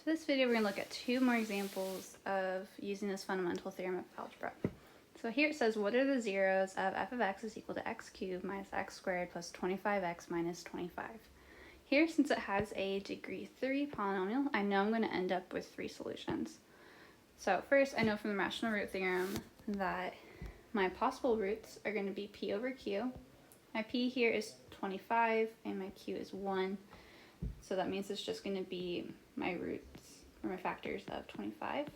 For this video, we're going to look at two more examples of using this fundamental theorem of algebra. So here it says, what are the zeros of f of x is equal to x cubed minus x squared plus 25x minus 25? Here, since it has a degree 3 polynomial, I know I'm going to end up with 3 solutions. So first, I know from the rational root theorem that my possible roots are going to be p over q. My p here is 25 and my q is 1. So that means it's just going to be my roots, or my factors of 25,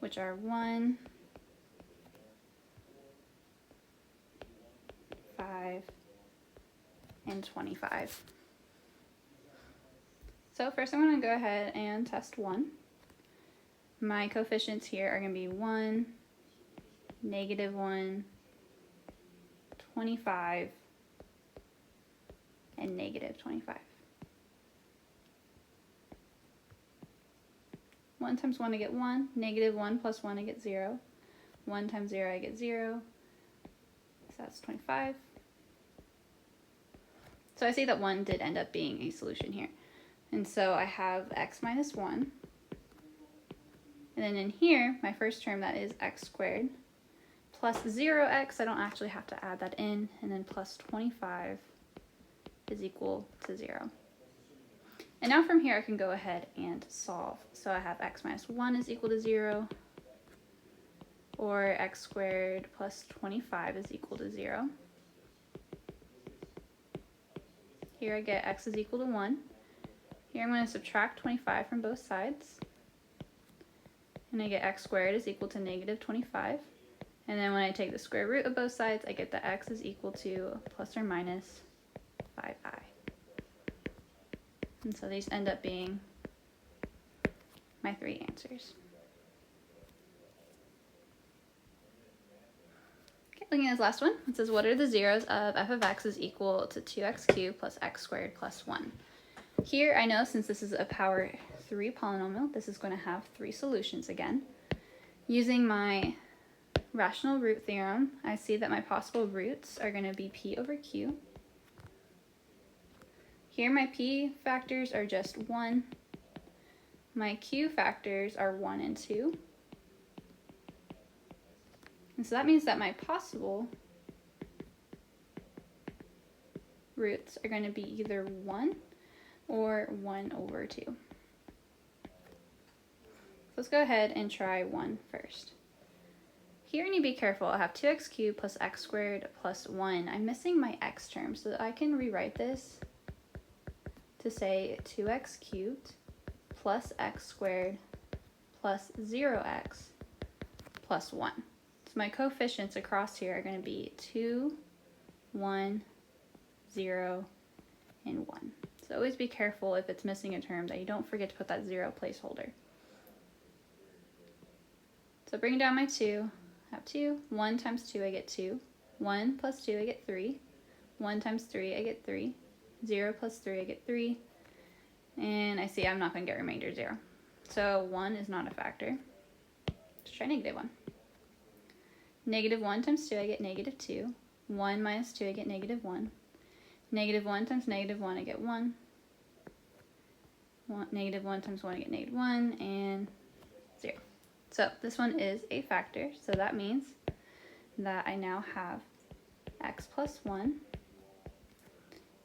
which are 1, 5, and 25. So first I'm going to go ahead and test 1. My coefficients here are going to be 1, -1, 25, and -25. 1 times 1 I get 1, -1 plus 1 I get 0, 1 times 0 I get 0, so that's 25. So I see that 1 did end up being a solution here. And so I have x minus 1, and then in here, my first term, that is x squared, plus 0x, I don't actually have to add that in, and then plus 25 is equal to 0. And now from here I can go ahead and solve. So I have x minus 1 is equal to 0, or x squared plus 25 is equal to 0. Here I get x is equal to 1. Here I'm going to subtract 25 from both sides, and I get x squared is equal to -25. And then when I take the square root of both sides, I get that x is equal to plus or minus 5i. And so these end up being my 3 answers. Okay, looking at this last one, it says, what are the zeros of f of x is equal to 2x cubed plus x squared plus 1? Here I know, since this is a power 3 polynomial, this is going to have 3 solutions again. Using my rational root theorem, I see that my possible roots are going to be p over q. Here my p factors are just 1. My q factors are 1 and 2. And so that means that my possible roots are going to be either 1 or 1 over 2. So let's go ahead and try 1 first. Here I need to be careful. I have 2x cubed plus x squared plus 1. I'm missing my x term, so that I can rewrite this to say 2x cubed plus x squared plus 0x plus 1. So my coefficients across here are going to be 2, 1, 0, and 1. So always be careful if it's missing a term that you don't forget to put that 0 placeholder. So bringing down my 2, I have 2. 1 times 2 I get 2. 1 plus 2 I get 3. 1 times 3 I get 3. 0 plus 3 I get 3. And I see I'm not going to get remainder 0. So 1 is not a factor. Let's try -1. -1 times 2 I get -2. 1 minus 2 I get -1. -1 times -1 I get 1. -1 times 1 I get -1, and 0. So this one is a factor, so that means that I now have x plus 1,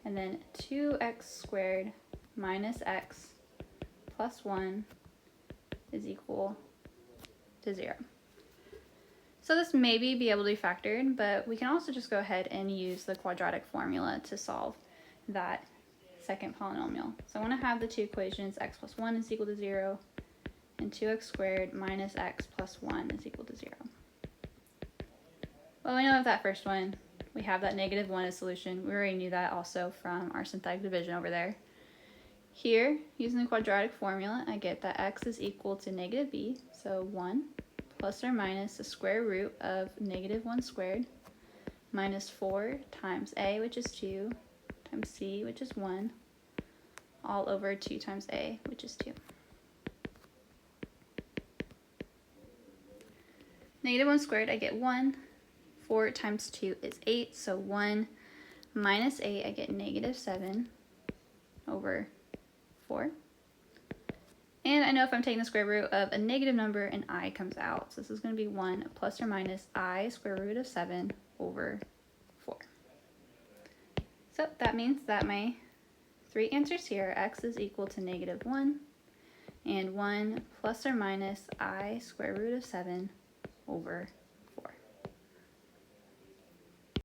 and then 2x squared minus x plus 1 is equal to 0. So this may be able to be factored, but we can also just go ahead and use the quadratic formula to solve that second polynomial. So I want to have the two equations, x plus 1 is equal to 0, and 2x squared minus x plus 1 is equal to 0. Well, we know of that first one. We have that -1 as solution. We already knew that also from our synthetic division over there. Here, using the quadratic formula, I get that x is equal to -b, so 1 plus or minus the square root of -1 squared minus 4 times a, which is 2, times c, which is 1, all over 2 times a, which is 2. -1 squared, I get 1. 4 times 2 is 8, so 1 minus 8, I get -7. over 4. And I know if I'm taking the square root of a negative number, an I comes out. So this is going to be 1 plus or minus I square root of 7 over 4. So that means that my 3 answers here, x is equal to negative 1 and 1 plus or minus I square root of 7 over